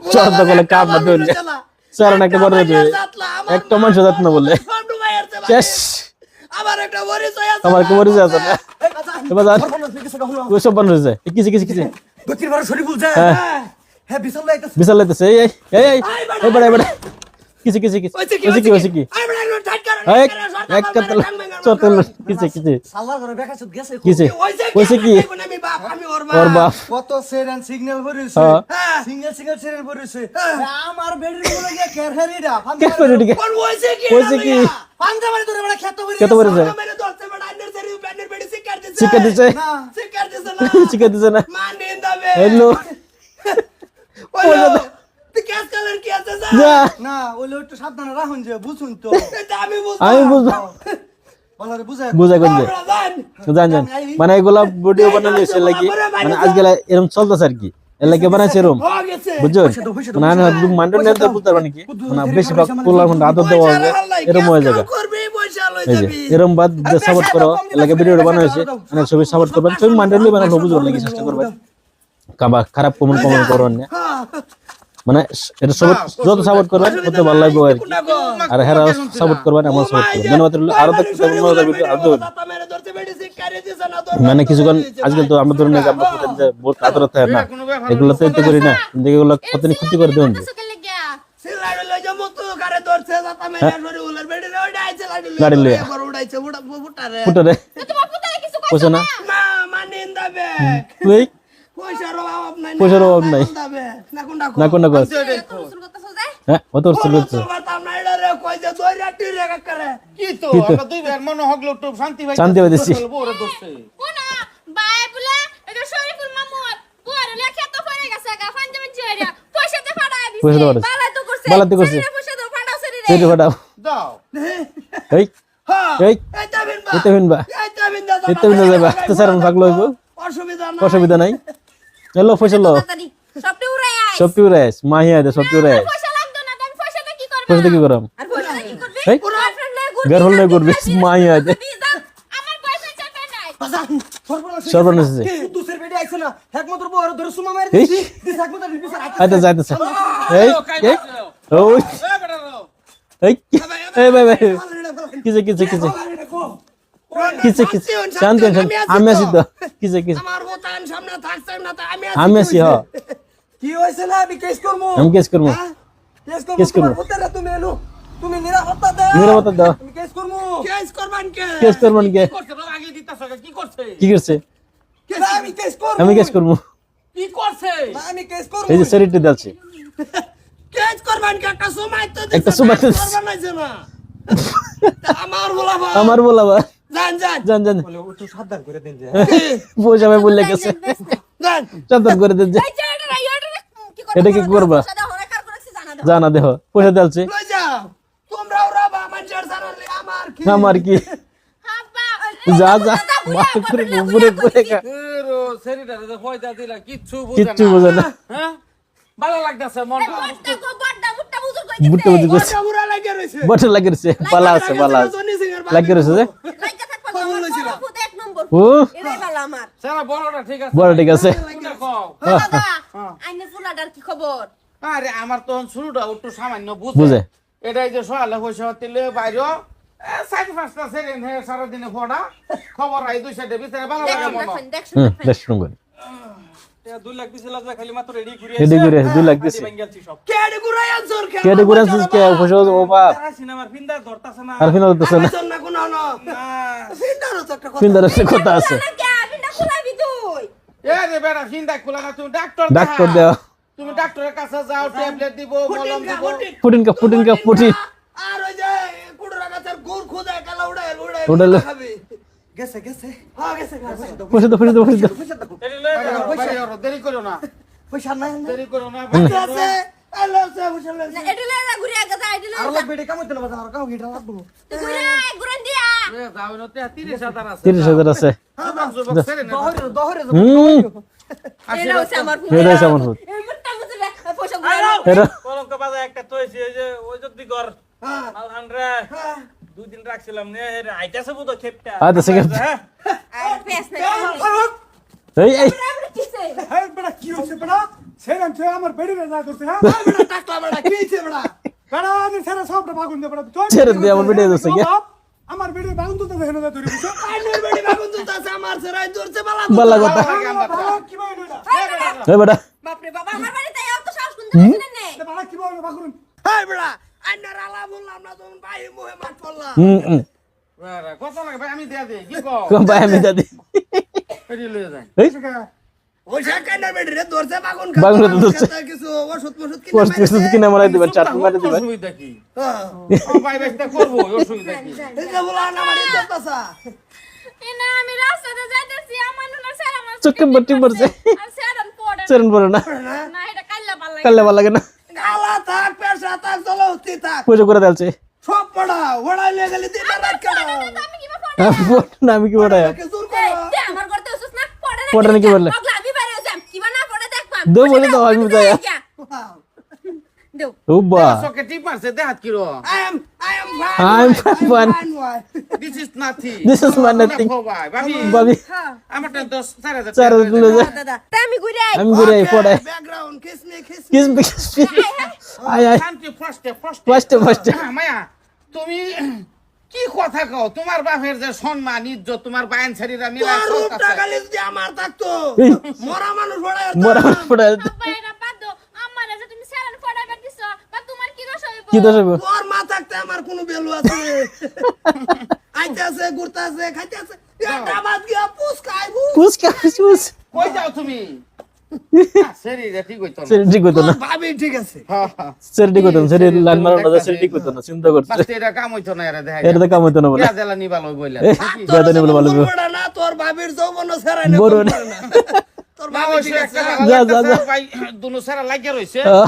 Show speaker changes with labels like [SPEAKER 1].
[SPEAKER 1] চর্দা বলে কাপ না ধরলে চারণ একটা বড় দেবে একটা মানুষ যাত না বলে শেষ
[SPEAKER 2] আমার একটা পরিচয় আছে
[SPEAKER 1] আমার কি পরিচয় আছে না এবার ওই সব বান হয়েছে কিসে কিসে কিসে
[SPEAKER 2] দক্ষিণ ভারত শরীফুল যায় হ্যাঁ বিশাল লাইতেছে
[SPEAKER 1] বিশাল লাগতেছে এই এই এই এই বড় বড় কিসে কিসে কিসে কিসে কি
[SPEAKER 2] আই বড় একটু ঠাট কর
[SPEAKER 1] এক কাতল চর্দা কিসে কিসে
[SPEAKER 2] সাল্লাহ করে বেকার সুদ গেছে
[SPEAKER 1] কিসে কইছে কি
[SPEAKER 2] আমি বাপ আমি ওর
[SPEAKER 1] ওর বাপ
[SPEAKER 2] কত সেরেন সিগন্যাল ভরিছে সিঙ্গেল সিঙ্গেল সেরেন ভরিছে আমার বেডরুম গুলো গিয়ে কেরহেরিডা
[SPEAKER 1] কে করে দিকে
[SPEAKER 2] কোন হইছে কি
[SPEAKER 1] কইছে কি
[SPEAKER 2] পাঞ্জা মানে ধরে বড় খেতে ভরিছে
[SPEAKER 1] খেতে ভরিছে
[SPEAKER 2] মানে দলতে বড় আন্ডার সেরি ব্যান্ডের বেডি সিকার দিছে
[SPEAKER 1] শিক্ষা দিছে
[SPEAKER 2] না সিকার দিছে না
[SPEAKER 1] শিক্ষা দিছে না
[SPEAKER 2] মানে দাবে
[SPEAKER 1] হ্যালো
[SPEAKER 2] ওলো তুই ক্যাশ কালার কি আছে
[SPEAKER 1] যা
[SPEAKER 2] না ওলো একটু সাবধানে রাখুন যে বুঝুন তো আমি
[SPEAKER 1] বুঝবো
[SPEAKER 2] বলারে বুঝাই
[SPEAKER 1] বুঝা কোন জান জান মানে এগুলা ভিডিও বানালে সে লাগি মানে আজকাল এরকম চলতেছে আর কি এর লাগি বানাইছে এরকম বুঝছো না না মান্ডন নেই তো বুঝতে পারবে কি মানে বেশিরভাগ পোলার মধ্যে আদর দেওয়া হবে এরকম হয়ে যাবে এই যে এরকম বাদ সাপোর্ট করো এর লাগি ভিডিও বানাইছে মানে ছবি সাপোর্ট করবেন ছবি মান্ডন নেই বানানো বুঝো লাগি চেষ্টা করবেন কাবা খারাপ কমেন্ট করো না মানে এটা সাপোর্ট যত সাপোর্ট করবেন তত ভালো লাগবে আর কি আর হেরা সাপোর্ট করবেন এমন সাপোর্ট করবেন ধন্যবাদ আরো দেখতে মজার ভিডিও আরো মানে কিছুক্ষণ আজকাল তো আমরা ধরুন আমরা বহুত আদরত হয় না এগুলো তো এতে করি না কিন্তু এগুলো কতনি ক্ষতি করে দেবেন গাড়ি লইয়া ফুটারে পয়সা না তুই পয়সার অভাব নাই না কোন কস হ্যাঁ অত উৎসব করছে শান্তি পাইতেছি পয়সা দেওয়া বালাতে করছে সেটা ফাটাও এই এই এতে বিনবা এতে বিনবা যাবা তো স্যার ভাগলো হইব অসুবিধা নাই চলো পয়সা লো সবটি উড়াইস মাহিয়া দে সবটি উড়াইস পয়সা কি করম এই ঘর হল নাই করবি মাহিয়া দে সর্বনাশ আছে
[SPEAKER 2] দুসের বেডে আইছে না একমাত্র বড় ধরে সুমা মারি দিছি দিস একমাত্র বিচার
[SPEAKER 1] আইতে যাইতেছে এই ওই এই এই ভাই ভাই কিছে কিছে কিছে কিছে কিছে শান্তি আমি আছি তো কিছে কিছে
[SPEAKER 2] আমার বোতান সামনে থাকছ না তো
[SPEAKER 1] আমি আছি হ
[SPEAKER 2] কি হইছে না আমি কেস করমু
[SPEAKER 1] আমি কেস করব
[SPEAKER 2] কেস করমু বোতারা তুমি এলো তুমি নিরাপত্তা দাও আমি কেস করমু কেস করবান কে
[SPEAKER 1] করছে
[SPEAKER 2] বাবা আগে দিতাছ কি করছে
[SPEAKER 1] কি করছে
[SPEAKER 2] আমি কেস করব
[SPEAKER 1] আমি কেস করব
[SPEAKER 2] কি করছে আমি কেস করব
[SPEAKER 1] এই যে সেরিটি দালছে
[SPEAKER 2] কেস করবান কে একটা সময় তো
[SPEAKER 1] একটা সময় তো
[SPEAKER 2] বানাইছে না
[SPEAKER 1] আমার বলাবা
[SPEAKER 2] জান জান
[SPEAKER 1] জান জান
[SPEAKER 2] বলে একটু সাবধান করে দেন যে
[SPEAKER 1] পয়সা ভাই বললে গেছে
[SPEAKER 2] জান
[SPEAKER 1] সাবধান করে দেন যে এটা কি করবা জানা দেহ পয়সা দালছে
[SPEAKER 2] লই যাও তোমরা ওরাবা মানুষের জানালে
[SPEAKER 1] আমার কি যা যা মার করে উপরে করে কা
[SPEAKER 3] এরো সেরিটারে পয়সা দিলা কিচ্ছু
[SPEAKER 1] কিচ্ছু বোঝে না
[SPEAKER 3] হ্যাঁ ভালো লাগতাছে মনটা
[SPEAKER 1] বুটটা বুঝে গেছে
[SPEAKER 2] বুড়া লাগে রইছে
[SPEAKER 1] বটে লাগিছে পালা আছে পালা লাগে রইছে যে ও
[SPEAKER 3] সারা বড়টা ঠিক আছে
[SPEAKER 1] বড় ঠিক আছে
[SPEAKER 4] কি খবর
[SPEAKER 3] আরে আমার তো শুরুটা একটু সামান্য
[SPEAKER 1] বুঝে
[SPEAKER 3] বুঝে এটাই যে সকালে পয়সা হতিলে বাইরে সাইড পাঁচটা সেকেন্ড হয়ে সারাদিনে পড়া খবর আই দুই সাইডে ভিতরে ভালো লাগে মনে
[SPEAKER 1] বেশ সুন্দর
[SPEAKER 3] 2 লাখ দিছিল খালি মাত্র রেডি করে
[SPEAKER 1] রেডি করে 2 লাখ দিছে
[SPEAKER 2] কেডে গুরাই আনছর
[SPEAKER 1] কেডে করে আনছিস কে পয়সা ও বাপ
[SPEAKER 3] সিনেমার ফিন্দার ধরতাছে না
[SPEAKER 1] আর ফিনা ধরতেছে না
[SPEAKER 2] না কোন না ফিন্দারও তো একটা কথা
[SPEAKER 1] ফিন্দার সাথে কথা আছে
[SPEAKER 3] এ রে বেটা ফিন্দা খোলা না তুমি
[SPEAKER 1] ডাক্তার দাও
[SPEAKER 3] তুমি ডাক্তারের কাছে যাও ট্যাবলেট দিব মলম দিব
[SPEAKER 1] পুটিন
[SPEAKER 2] আর ওই যে কুড়রা গাছের গুড় খোদায় কালা
[SPEAKER 1] উড়াইলো
[SPEAKER 2] খাবি গেছে হ্যাঁ গেছে
[SPEAKER 1] পয়সা দাও
[SPEAKER 3] দেরি করো না
[SPEAKER 2] পয়সা নাই
[SPEAKER 3] দেরি করো না
[SPEAKER 2] আছে আলো সে বুঝলে আর লোক বেডে কাম হইতো না বাজার কাও গিটা লাগবো
[SPEAKER 3] যাও না 30,000 আছে
[SPEAKER 1] 30,000 আছে
[SPEAKER 2] দহরে
[SPEAKER 1] এটা হচ্ছে আমার ফুট এরা
[SPEAKER 3] কলঙ্ক বাজার একটা তৈছি ওই যে ওই যদি ঘর মালহান রে 2 দিন রাখছিলাম নে আইতাছে বুতো খেপটা
[SPEAKER 1] আচ্ছা সেকেন্ড এই
[SPEAKER 2] হ্যাঁ বড় কি হইছে বড়
[SPEAKER 4] সেরাম সে আমার বেড়ে না করছে হ্যাঁ
[SPEAKER 2] বেটা টাকলা বেটা কি হইছে বেটা
[SPEAKER 4] বেড়া আমি সেরা সবটা বাগুন দে বেড়া তুই
[SPEAKER 1] ছেড়ে দে, আমার বেড়ে যাচ্ছে কি?
[SPEAKER 4] আমার বেড়ে বাগুন তো দেখে না ধরে বুঝছো
[SPEAKER 2] আইনের বেটি বাগুন তুলতাছে আমার সেরাই ধরছে বালা
[SPEAKER 1] বালা কথা
[SPEAKER 4] কি ভাই এটা
[SPEAKER 1] এই বেটা
[SPEAKER 5] বাপরে বাবা আমার বাড়িতে এত সাহস কোন দিন নেই
[SPEAKER 4] বাড়া কি ভাই বাগুন
[SPEAKER 2] হাই বেটা আইনার আলা বললাম না তুমি ভাই মুহে মার পড়লা
[SPEAKER 3] কত লাগে ভাই আমি দিয়া দিই কি কও
[SPEAKER 1] কম ভাই আমি দাদি
[SPEAKER 3] এটি লয়ে যায়
[SPEAKER 1] এই
[SPEAKER 2] ওই শাকাইনার বেটি রে ধরছে বাগুন
[SPEAKER 1] বাগুন তো ধরছে।
[SPEAKER 2] খাতা কিছু ওষুধ মষুধ কিনে
[SPEAKER 1] পোস্ট কিছু কিনে মারাই দিবেন চাট মারাই দিবেন
[SPEAKER 3] অসুবিধা কি
[SPEAKER 2] হ্যাঁ
[SPEAKER 3] ও ভাই ভাই তা করবো অসুবিধা কি
[SPEAKER 2] এই যে বলা না আমার ধরতাছা
[SPEAKER 5] এনা আমি রাস্তাতে যাইতেছি আমার নুনা সেরা আমার
[SPEAKER 1] চোখে বটি পড়ছে
[SPEAKER 5] আর সেরান পড়ে
[SPEAKER 1] চরণ পড়ে না
[SPEAKER 5] না এটা কাল্লা পাল্লা
[SPEAKER 1] কাল্লে ভালো লাগে না
[SPEAKER 2] গালা থাক পেশা থাক চলো হস্তি থাক
[SPEAKER 1] পুজো করে দেলছে
[SPEAKER 2] সব পড়া ওড়াই লে গেলি দিন রাত কাটা
[SPEAKER 5] আমি কি পড়ে
[SPEAKER 1] না আমি কি বড়
[SPEAKER 2] কে জোর করো
[SPEAKER 5] দে আমার করতে ওসস না পড়ে
[SPEAKER 1] পড়ে নাকি বললে?
[SPEAKER 5] পাগলা আমি বাইরে যাম কি না পড়ে দেখবা
[SPEAKER 1] দো বলে দাও, আমি যাই।
[SPEAKER 5] দেও
[SPEAKER 1] উবা
[SPEAKER 3] সকে টিপ মারছে দেহাত কি রো
[SPEAKER 2] I am
[SPEAKER 1] I'm fine.
[SPEAKER 2] Why?
[SPEAKER 3] This is nothing
[SPEAKER 1] This is my nothing.
[SPEAKER 3] ভাই ভাবি
[SPEAKER 1] ভাবি
[SPEAKER 5] হ্যাঁ
[SPEAKER 3] আমারটা 10,000
[SPEAKER 1] চার দিলে যা
[SPEAKER 5] দাদা তাই আমি ঘুরে আই
[SPEAKER 1] আমি ঘুরে পড়ে
[SPEAKER 2] Background, kiss me.
[SPEAKER 1] Kiss I I
[SPEAKER 3] শান্তি ফার্স্টে
[SPEAKER 1] ফার্স্টে
[SPEAKER 3] মায়া তুমি কি কথা কও তোমার বাপের যে সম্মান ইজ্জত তোমার বায়ান ছাড়িরা মিলা
[SPEAKER 2] তোর রূপটা খালি যদি আমার থাকতো, মরা মানুষ ওড়াই
[SPEAKER 1] মোরা পড়ে
[SPEAKER 5] বাইরা বাদ দাও আমার যে তুমি সেরান পড়াইবার দিছ বা তোমার কি দোষ হইব
[SPEAKER 1] কি দোষ হইব?
[SPEAKER 2] তোর মা থাকতে আমার কোনো ভ্যালু আছে? আইতে আছে, ঘুরতে আছে, খাইতে আছে। একটা বাদ গিয়া পুস খাইবো।
[SPEAKER 1] পুচকা পুচ
[SPEAKER 3] কই যাও তুমি সরি রে ঠিক হইতো না
[SPEAKER 1] সেটা ঠিক হতো না
[SPEAKER 2] তোর ভাবি ঠিক আছে।
[SPEAKER 3] হ্যাঁ হ্যাঁ
[SPEAKER 1] সেটা ঠিক হতো না সেটা লাইন মারানো না সেটা ঠিক হতো না চিন্তা করছে
[SPEAKER 3] বাস্তে এটা কাম হইতো না এরা দেখা
[SPEAKER 1] এটা তো কাম হতো না বলে
[SPEAKER 3] ইয়া দেলা নিবাল হই বইলা
[SPEAKER 2] তোর
[SPEAKER 1] বেদনে বলে ভালো
[SPEAKER 2] যৌবন বড় না, তোর ভাবির যৌবন সেরাই না,
[SPEAKER 1] বড়
[SPEAKER 2] কম
[SPEAKER 1] না।
[SPEAKER 2] করে না। তোর
[SPEAKER 3] মা
[SPEAKER 2] ভাবি
[SPEAKER 3] ওই
[SPEAKER 2] ঠিক আছে।
[SPEAKER 3] একটা
[SPEAKER 1] যা, যা, যা।
[SPEAKER 3] ভাই দুনো সারা লাগিয়ে রইছে
[SPEAKER 1] হ্যাঁ।